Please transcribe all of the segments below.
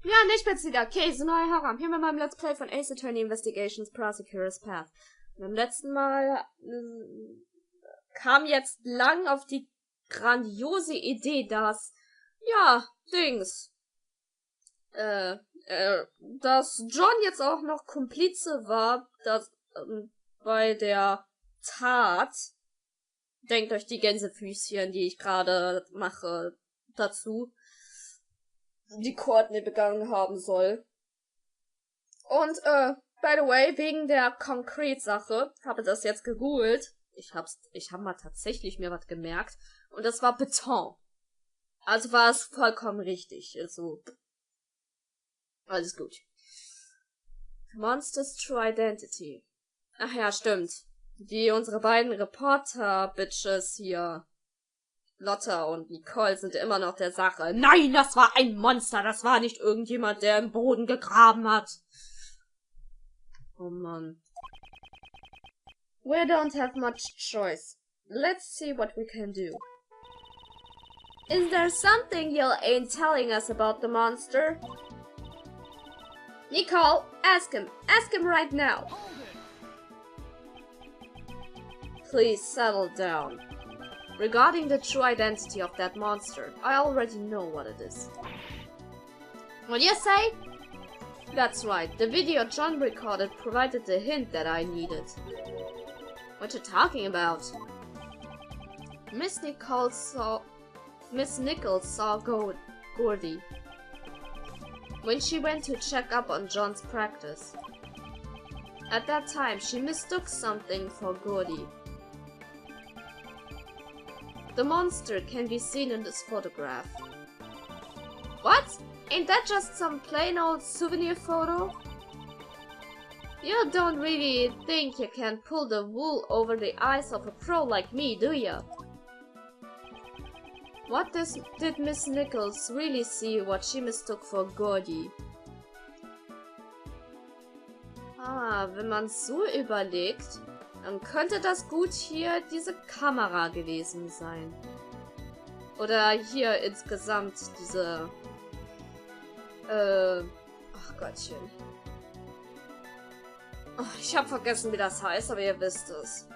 Ja, nicht mehr wieder. Okay, so neue Haram. Hier mit meinem Let's Play von Ace Attorney Investigations Prosecutor's Path. Beim letzten Mal kam jetzt lang auf die grandiose Idee, dass, ja, dass John jetzt auch noch Komplize war, dass bei der Tat. Denkt euch die Gänsefüßchen, die ich gerade mache, dazu. Die Courtney begangen haben soll. Und, by the way, wegen der Concrete-Sache, habe das jetzt gegoogelt. Ich hab mal tatsächlich mir was gemerkt. Und das war Beton. Also war es vollkommen richtig. Also, alles gut. Monsters True Identity. Ach ja, stimmt. Unsere beiden Reporter-Bitches hier, Lotta und Nicole, sind immer noch der Sache. Nein, das war ein Monster, das war nicht irgendjemand, der im Boden gegraben hat. Oh Mann. We don't have much choice. Let's see what we can do. Is there something you ain't telling us about the monster? Nicole, ask him. Ask him right now. Please settle down. Regarding the true identity of that monster, I already know what it is. What do you say? That's right, the video John recorded provided the hint that I needed. What you talking about? Miss Nichols saw Gordy when she went to check up on John's practice. At that time, she mistook something for Gordy. The monster can be seen in this photograph. What? Ain't that just some plain old souvenir photo? You don't really think you can pull the wool over the eyes of a pro like me, do ya? What did Miss Nichols really see what she mistook for Gordy? Wenn man so überlegt, dann könnte das gut hier diese Kamera gewesen sein. Oder hier insgesamt diese... Ach Gottchen. Oh, ich hab vergessen, wie das heißt, aber ihr wisst es.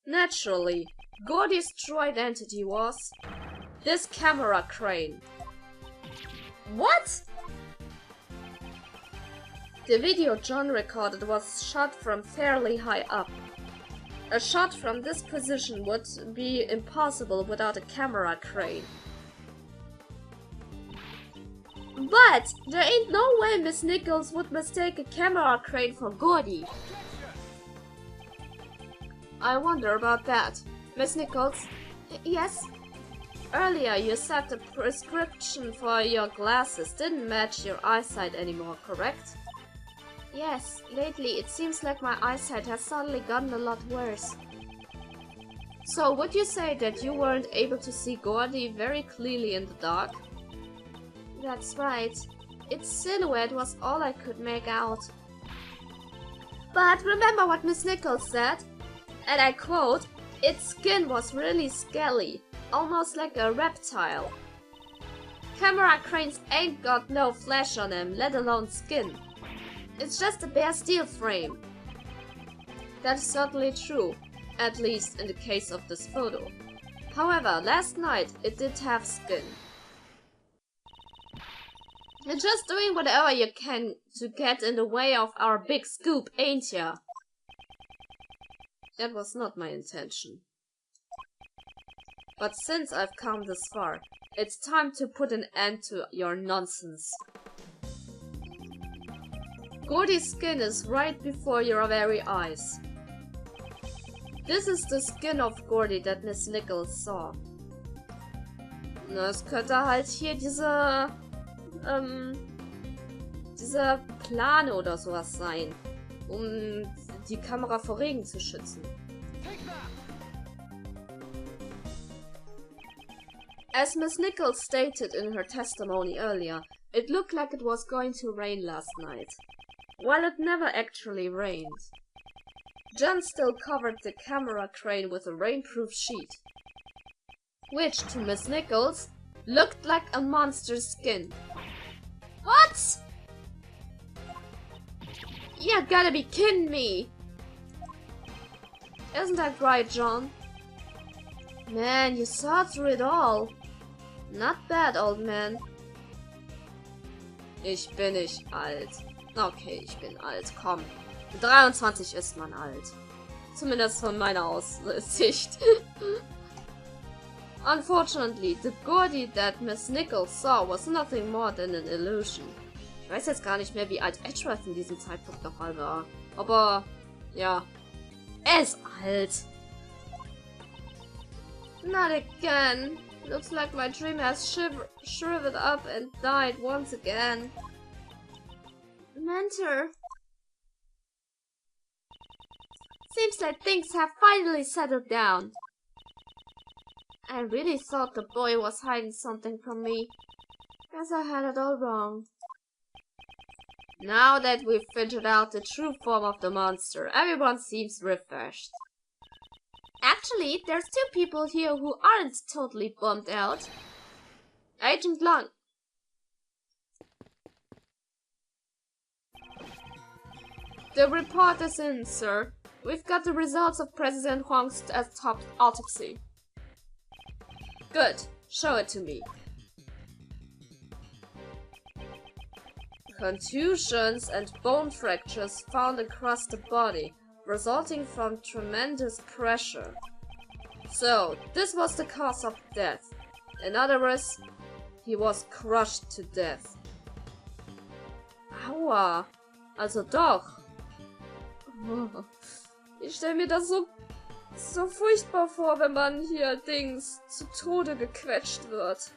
Naturally, Gordy's true identity was this camera crane. What? The video John recorded was shot from fairly high up. A shot from this position would be impossible without a camera crane. But there ain't no way Miss Nichols would mistake a camera crane for Gordy. I wonder about that. Miss Nichols? Yes? Earlier you said the prescription for your glasses didn't match your eyesight anymore, correct? Yes, lately it seems like my eyesight has suddenly gotten a lot worse. So would you say that you weren't able to see Gordy very clearly in the dark? That's right. Its silhouette was all I could make out. But remember what Miss Nichols said? And I quote, its skin was really scaly. Almost like a reptile. Camera cranes ain't got no flesh on them, let alone skin. It's just a bare steel frame. That is certainly true, at least in the case of this photo. However, last night it did have skin. You're just doing whatever you can to get in the way of our big scoop, ain't ya? That was not my intention. But since I've come this far, it's time to put an end to your nonsense. Gordy's skin is right before your very eyes. This is the skin of Gordy that Miss Nichols saw. Na, es könnte halt hier diese Plane oder sowas sein, um die Kamera vor Regen zu schützen. As Miss Nichols stated in her testimony earlier, it looked like it was going to rain last night. While it never actually rained. Jen still covered the camera crane with a rainproof sheet, which to Miss Nichols looked like a monster's skin. What? You gotta be kidding me! Isn't that right, John? Man, you saw through it all. Not bad, old man. Ich bin nicht alt. Okay, ich bin alt, komm. Mit 23 ist man alt. Zumindest von meiner Aussicht. Unfortunately, the Gordy that Miss Nichols saw was nothing more than an illusion. Ich weiß jetzt gar nicht mehr, wie alt Edgeworth in diesem Zeitpunkt noch mal war. Aber, ja. Er ist alt. Not again. Looks like my dream has shriveled up and died once again. Mentor. Seems like things have finally settled down. I really thought the boy was hiding something from me. Guess I had it all wrong. Now that we've figured out the true form of the monster, everyone seems refreshed. Actually, there's two people here who aren't totally bummed out. Agent Lang. The report is in, sir. We've got the results of President Huang's top autopsy. Good. Show it to me. Contusions and bone fractures found across the body, resulting from tremendous pressure. So, this was the cause of death. In other words, he was crushed to death. Aua, also doch. Ich stelle mir das so furchtbar vor, wenn man hier Dings zu Tode gequetscht wird.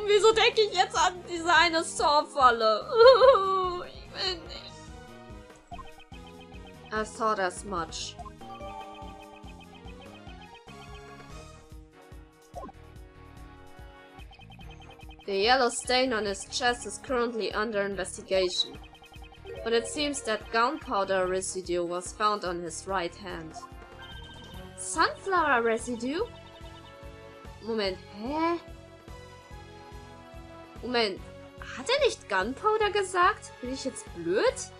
Wieso denke ich jetzt an diese eine Saw-Falle? Ich will nicht. I thought as much. The yellow stain on his chest is currently under investigation, but it seems that gunpowder residue was found on his right hand. Sunflower residue? Moment, hä? Moment, hat er nicht Gunpowder gesagt? Bin ich jetzt blöd?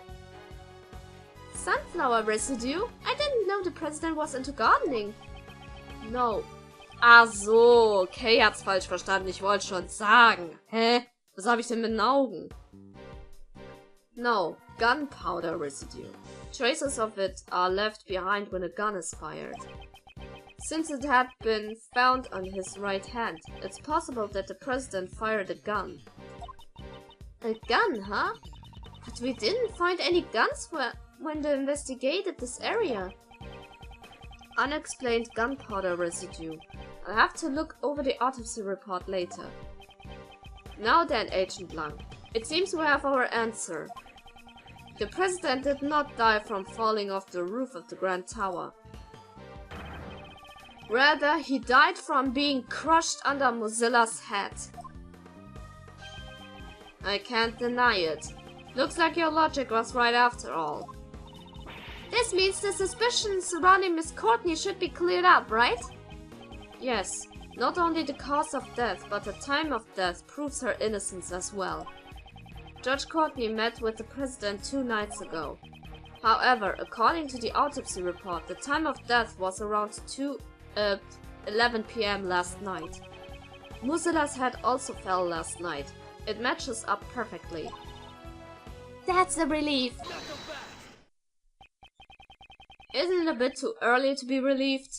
Sunflower residue? I didn't know the president was into gardening. No. Ach so, Kay hat's falsch verstanden. Ich wollte schon sagen. Hä? Was habe ich denn mit den Augen? No, gunpowder residue. Traces of it are left behind when a gun is fired. Since it had been found on his right hand, it's possible that the president fired a gun. A gun, huh? But we didn't find any guns when they investigated this area. Unexplained gunpowder residue. I'll have to look over the autopsy report later. Now then, Agent Lang. It seems we have our answer. The president did not die from falling off the roof of the Grand Tower. Rather, he died from being crushed under Mozilla's head. I can't deny it. Looks like your logic was right after all. This means the suspicions surrounding Miss Courtney should be cleared up, right? Yes. Not only the cause of death, but the time of death proves her innocence as well. Judge Courtney met with the president 2 nights ago. However, according to the autopsy report, the time of death was around 11 PM last night. Mozilla's head also fell last night. It matches up perfectly. That's a relief! Isn't it a bit too early to be relieved?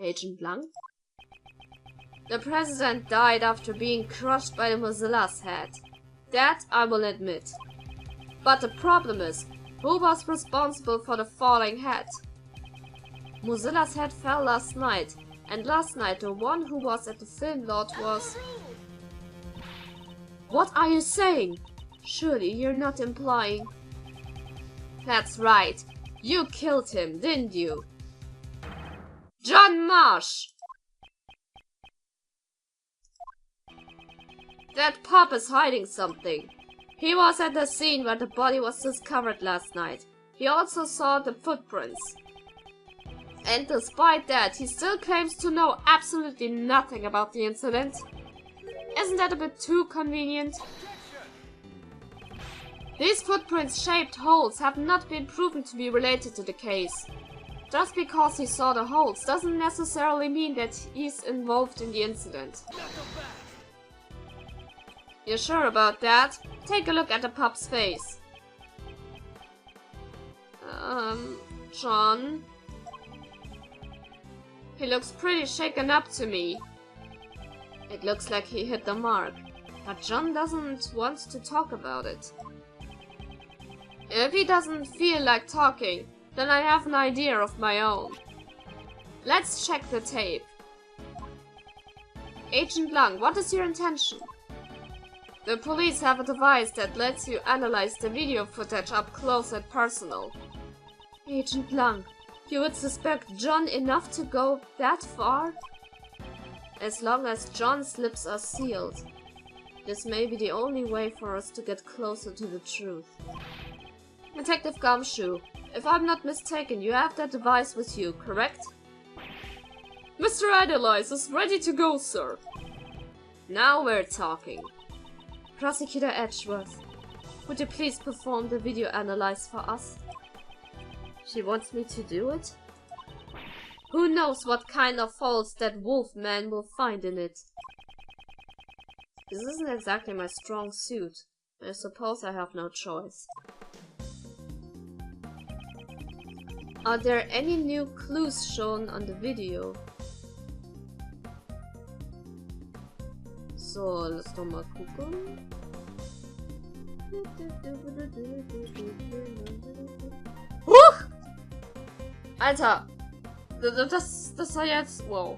Agent Lang? The president died after being crushed by the Mozilla's head. That I will admit. But the problem is, who was responsible for the falling head? Mozilla's head fell last night, and last night the one who was at the film lot was... What are you saying? Surely you're not implying... That's right. You killed him, didn't you? John Marsh! That pup is hiding something. He was at the scene where the body was discovered last night. He also saw the footprints. And despite that, he still claims to know absolutely nothing about the incident. Isn't that a bit too convenient? These footprints-shaped holes have not been proven to be related to the case. Just because he saw the holes doesn't necessarily mean that he's involved in the incident. You're sure about that? Take a look at the pup's face. John? He looks pretty shaken up to me. It looks like he hit the mark, but John doesn't want to talk about it. If he doesn't feel like talking, then I have an idea of my own. Let's check the tape. Agent Lang, what is your intention? The police have a device that lets you analyze the video footage up close and personal. Agent Lang, you would suspect John enough to go that far? As long as John's lips are sealed. This may be the only way for us to get closer to the truth. Detective Gumshoe, if I'm not mistaken, you have that device with you, correct? Mr. Analyze is ready to go, sir. Now we're talking. Prosecutor Edgeworth, would you please perform the video analyze for us? She wants me to do it? Who knows what kind of faults that wolf man will find in it? This isn't exactly my strong suit. I suppose I have no choice. Are there any new clues shown on the video? So, lass doch mal gucken. Huch! Alter! Das war jetzt... Wow.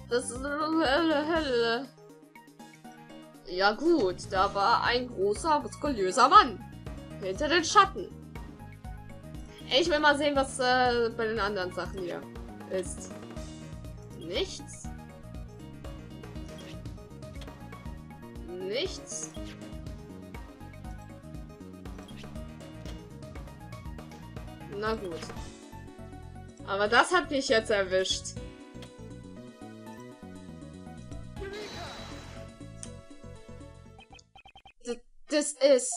Das ist... Ja gut, da war ein großer, muskulöser Mann. Hinter den Schatten. Ich will mal sehen, was bei den anderen Sachen hier ist. Nichts. Nichts. Na gut. Aber das hat mich jetzt erwischt. This is...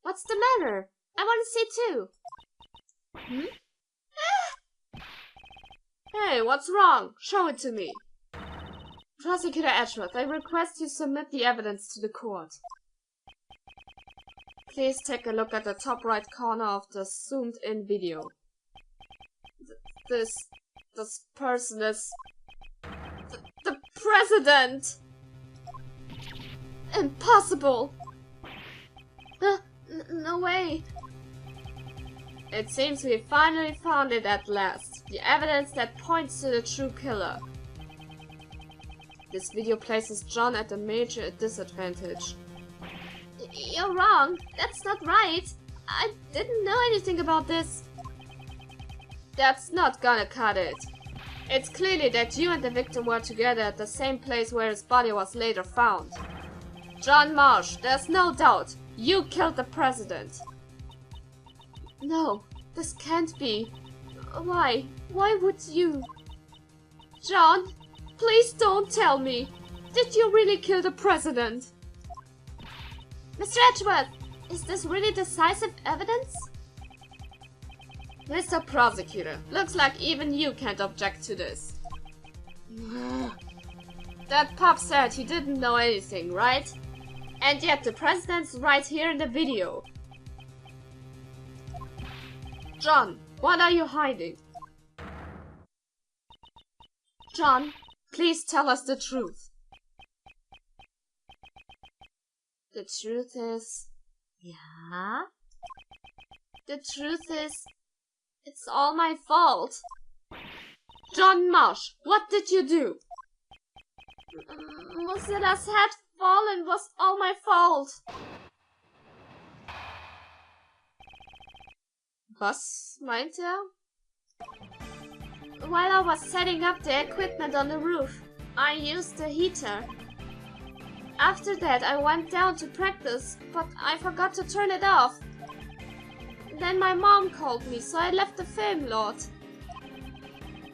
What's the matter? I want to see too. Hmm? Hey, what's wrong? Show it to me. Prosecutor Edgeworth, I request you submit the evidence to the court. Please take a look at the top right corner of the zoomed-in video. This person is... The president! Impossible! No way! It seems we finally found it at last. The evidence that points to the true killer. This video places John at a major disadvantage. You're wrong. That's not right. I didn't know anything about this. That's not gonna cut it. It's clearly that you and the victim were together at the same place where his body was later found. John Marsh, there's no doubt. You killed the president. No, this can't be. Why? Why would you? John, please don't tell me. Did you really kill the president? Mr. Edgeworth, is this really decisive evidence? Mr. Prosecutor, looks like even you can't object to this. That pup said he didn't know anything, right? And yet the president's right here in the video. John, what are you hiding? John, please tell us the truth. The truth is... Yeah? The truth is... It's all my fault. John Marsh, what did you do? Mozilla's head fallen was all my fault. Was meint While I was setting up the equipment on the roof, I used the heater. After that, I went down to practice, but I forgot to turn it off. Then my mom called me, so I left the film lot.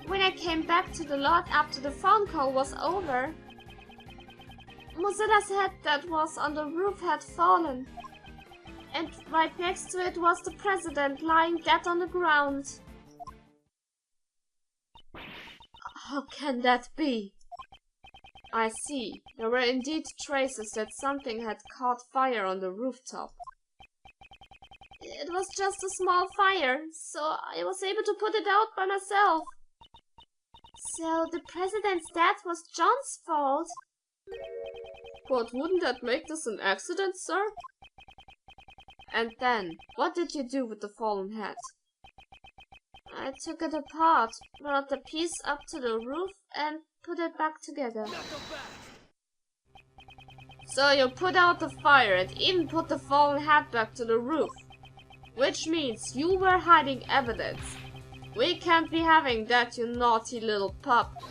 When I came back to the lot after the phone call was over, Mozilla's head that was on the roof had fallen. And right next to it was the president lying dead on the ground. How can that be? I see. There were indeed traces that something had caught fire on the rooftop. It was just a small fire, so I was able to put it out by myself. So the president's death was John's fault? But wouldn't that make this an accident, sir? And then, what did you do with the fallen head? I took it apart, brought the piece up to the roof and put it back together. So you put out the fire and even put the fallen head back to the roof. Which means you were hiding evidence. We can't be having that, you naughty little pup.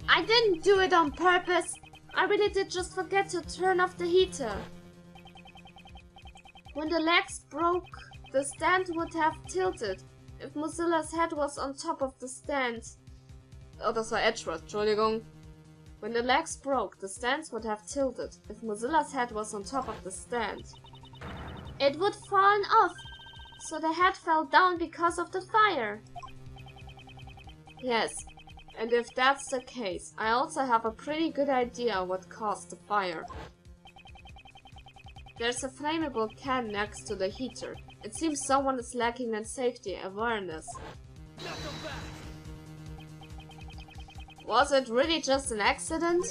I didn't do it on purpose. I really did just forget to turn off the heater. When the legs broke, the stand would have tilted if Mozilla's head was on top of the stand. Oh, das war Edgeworth, Entschuldigung. When the legs broke, the stands would have tilted if Mozilla's head was on top of the stand. It would fallen off, so the head fell down because of the fire. Yes, and if that's the case, I also have a pretty good idea what caused the fire. There's a flammable can next to the heater. It seems someone is lacking in safety awareness. Was it really just an accident?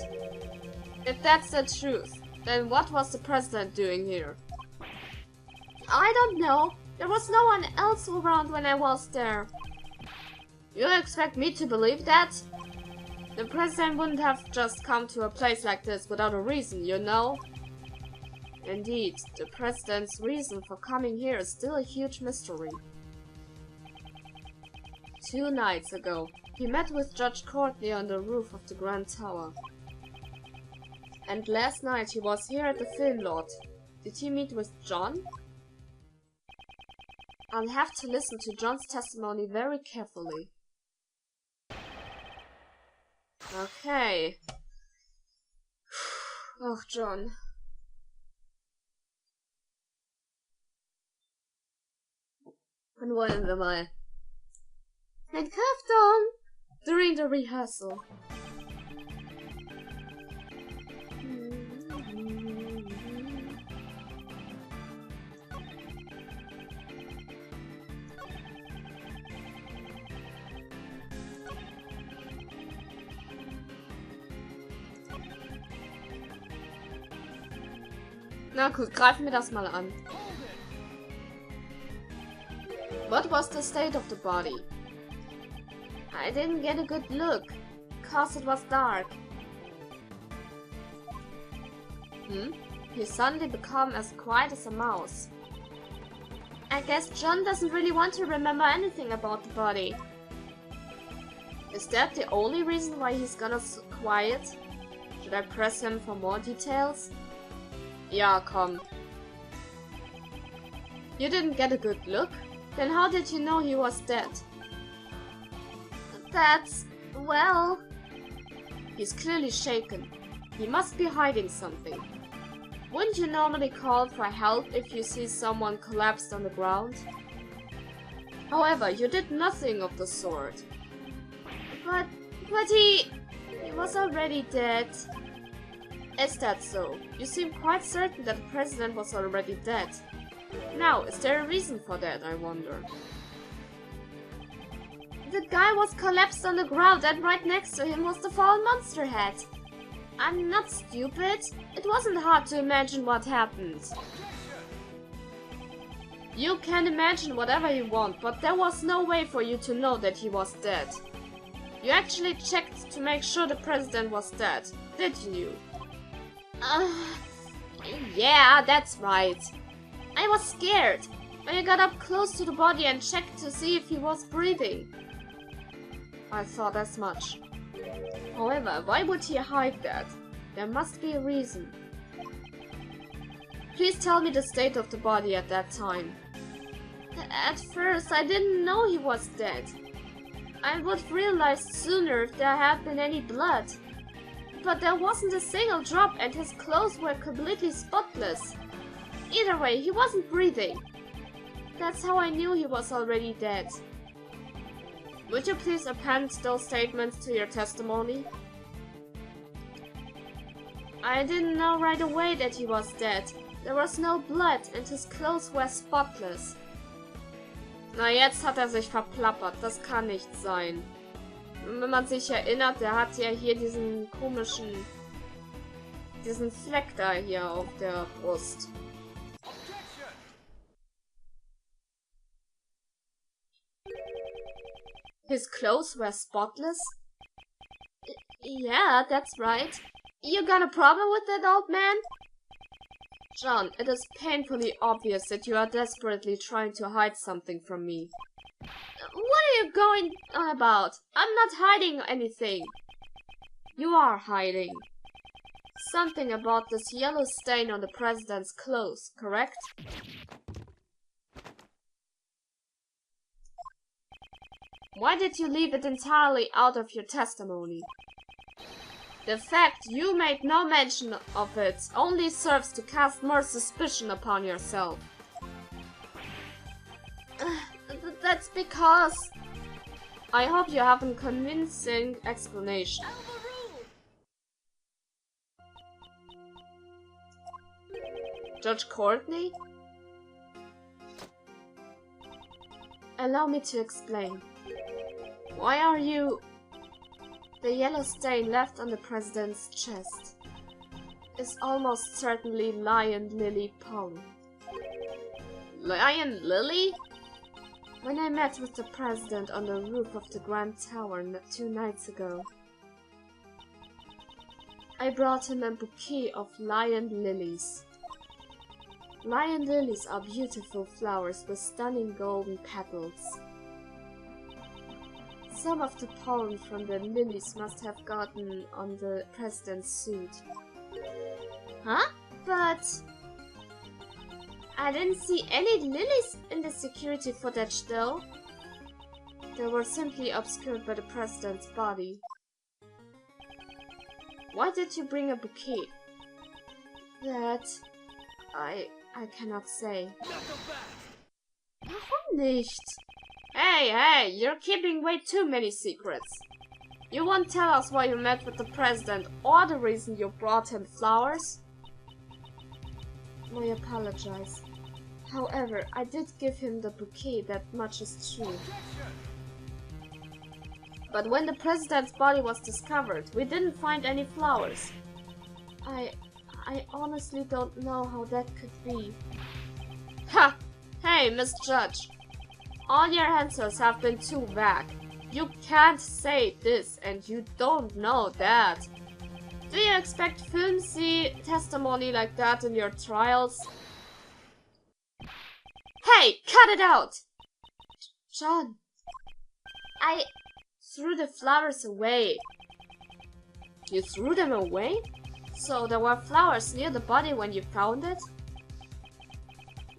If that's the truth, then what was the president doing here? I don't know. There was no one else around when I was there. You expect me to believe that? The president wouldn't have just come to a place like this without a reason, you know? Indeed, the president's reason for coming here is still a huge mystery. 2 nights ago, he met with Judge Courtney on the roof of the Grand Tower. And last night he was here at the film lot. Did he meet with John? I'll have to listen to John's testimony very carefully. Okay. Oh, John. Dann wollen wir mal. Entkräftung! During the rehearsal. Na gut, greifen wir das mal an. What was the state of the body? I didn't get a good look, cause it was dark. He suddenly became as quiet as a mouse. I guess John doesn't really want to remember anything about the body. Is that the only reason why he's gone so quiet? Should I press him for more details? Ja, komm. You didn't get a good look? Then how did you know he was dead? That's... well... He's clearly shaken. He must be hiding something. Wouldn't you normally call for help if you see someone collapsed on the ground? However, you did nothing of the sort. But he was already dead. Is that so? You seem quite certain that the president was already dead. Now, is there a reason for that, I wonder? The guy was collapsed on the ground and right next to him was the fallen monster head. I'm not stupid. It wasn't hard to imagine what happened. You can imagine whatever you want, but there was no way for you to know that he was dead. You actually checked to make sure the president was dead, didn't you? Yeah, that's right. I was scared. When I got up close to the body and checked to see if he was breathing. I thought as much. However, why would he hide that? There must be a reason. Please tell me the state of the body at that time. At first, I didn't know he was dead. I would have realized sooner if there had been any blood. But there wasn't a single drop and his clothes were completely spotless. Either way, he wasn't breathing. That's how I knew he was already dead. Would you please append those statements to your testimony? I didn't know right away that he was dead. There was no blood and his clothes were spotless. Na, jetzt hat sich verplappert. Das kann nicht sein. Wenn man sich erinnert, der hat ja hier diesen komischen... diesen Fleck da hier auf der Brust. His clothes were spotless? Yeah, that's right. You got a problem with that, old man? John, it is painfully obvious that you are desperately trying to hide something from me. What are you going on about? I'm not hiding anything. You are hiding. Something about this yellow stain on the president's clothes, correct? Why did you leave it entirely out of your testimony? The fact you made no mention of it only serves to cast more suspicion upon yourself. That's because... I hope you have a convincing explanation. Judge Courtney? Allow me to explain. Why are you... The yellow stain left on the president's chest is almost certainly lion lily pollen. Lion lily? When I met with the president on the roof of the Grand Tower 2 nights ago, I brought him a bouquet of lion lilies. Lion lilies are beautiful flowers with stunning golden petals. Some of the pollen from the lilies must have gotten on the president's suit. Huh? But... I didn't see any lilies in the security footage though. They were simply obscured by the president's body. Why did you bring a bouquet? That... I cannot say. Warum nicht? Hey, you're keeping way too many secrets. You won't tell us why you met with the president or the reason you brought him flowers? I apologize. However, I did give him the bouquet, that much is true. But when the president's body was discovered, we didn't find any flowers. I honestly don't know how that could be. Ha! Hey, Miss Judge. All your answers have been too vague. You can't say this and you don't know that. Do you expect flimsy testimony like that in your trials? Hey, cut it out! John, I threw the flowers away. You threw them away? So there were flowers near the body when you found it?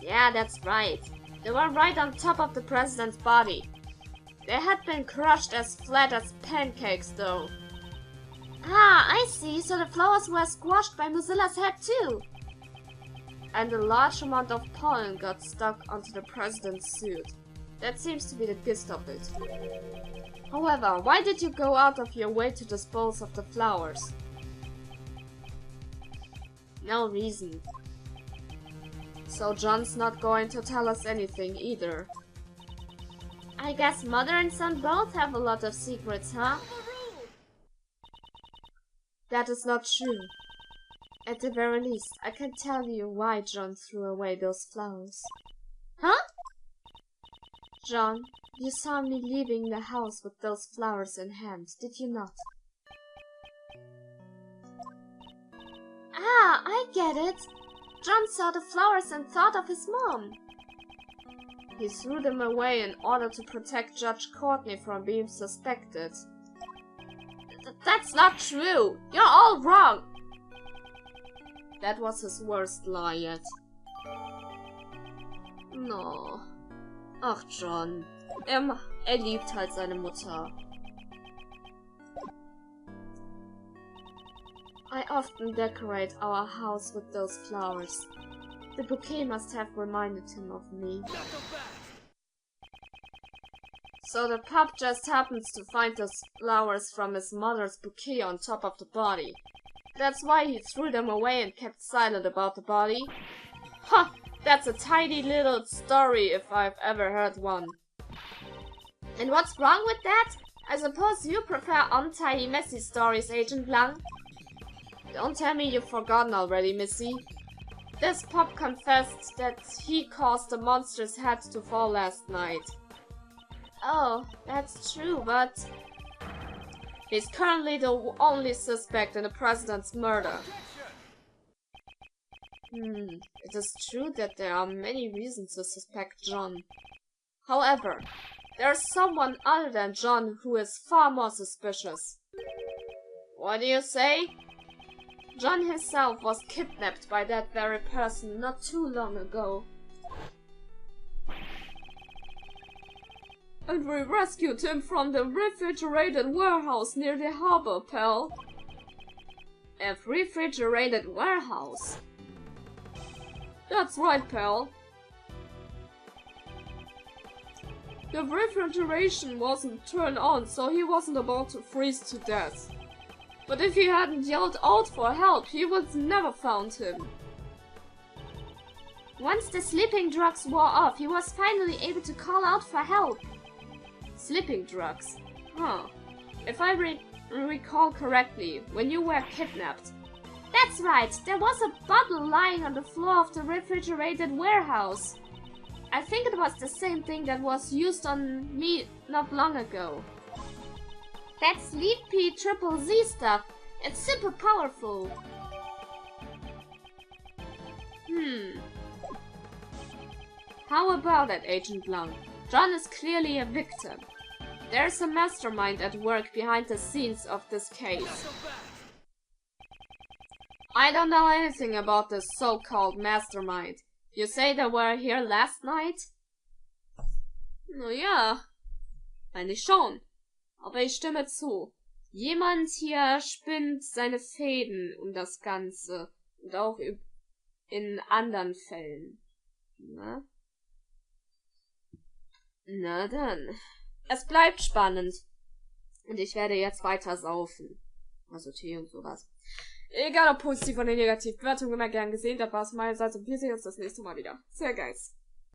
Yeah, that's right. They were right on top of the president's body. They had been crushed as flat as pancakes though. Ah, I see, so the flowers were squashed by Mozilla's head too. And a large amount of pollen got stuck onto the president's suit. That seems to be the gist of it. However, why did you go out of your way to dispose of the flowers? No reason. So John's not going to tell us anything either. I guess mother and son both have a lot of secrets, huh? That is not true. At the very least, I can tell you why John threw away those flowers. Huh? John, you saw me leaving the house with those flowers in hand, did you not? Ah, I get it. John saw the flowers and thought of his mom. He threw them away in order to protect Judge Courtney from being suspected. That's not true. You're all wrong. That was his worst lie yet. No. Ach, John. Er liebt halt seine Mutter. I often decorate our house with those flowers. The bouquet must have reminded him of me. So the pup just happens to find those flowers from his mother's bouquet on top of the body. That's why he threw them away and kept silent about the body? Ha! That's a tidy little story if I've ever heard one. And what's wrong with that? I suppose you prefer untidy, messy stories, Agent Blanc? Don't tell me you've forgotten already, Missy. This pup confessed that he caused the monster's head to fall last night. Oh, that's true, but... he's currently the only suspect in the president's murder. It is true that there are many reasons to suspect John. However, there's someone other than John who is far more suspicious. What do you say? John himself was kidnapped by that very person not too long ago. And we rescued him from the refrigerated warehouse near the harbor, pal. A refrigerated warehouse? That's right, pal. The refrigeration wasn't turned on, so he wasn't about to freeze to death. But if he hadn't yelled out for help, he would never found him. Once the sleeping drugs wore off, he was finally able to call out for help. Sleeping drugs? Huh. If I recall correctly, when you were kidnapped. That's right, there was a bottle lying on the floor of the refrigerated warehouse. I think it was the same thing that was used on me not long ago. That's Sleepy Triple Z stuff. It's super powerful. How about it, Agent Blanc? John is clearly a victim. There's a mastermind at work behind the scenes of this case. I don't know anything about this so-called mastermind. You say they were here last night? Na ja, eigentlich schon. Aber ich stimme zu. Jemand hier spinnt seine Fäden um das Ganze. Und auch in anderen Fällen. Na? Na dann. Es bleibt spannend. Und ich werde jetzt weiter saufen. Also Tee und sowas. Egal ob positiv oder negativ. Bewertung immer gern gesehen. Das war's meinerseits und wir sehen uns das nächste Mal wieder. Sehr geil.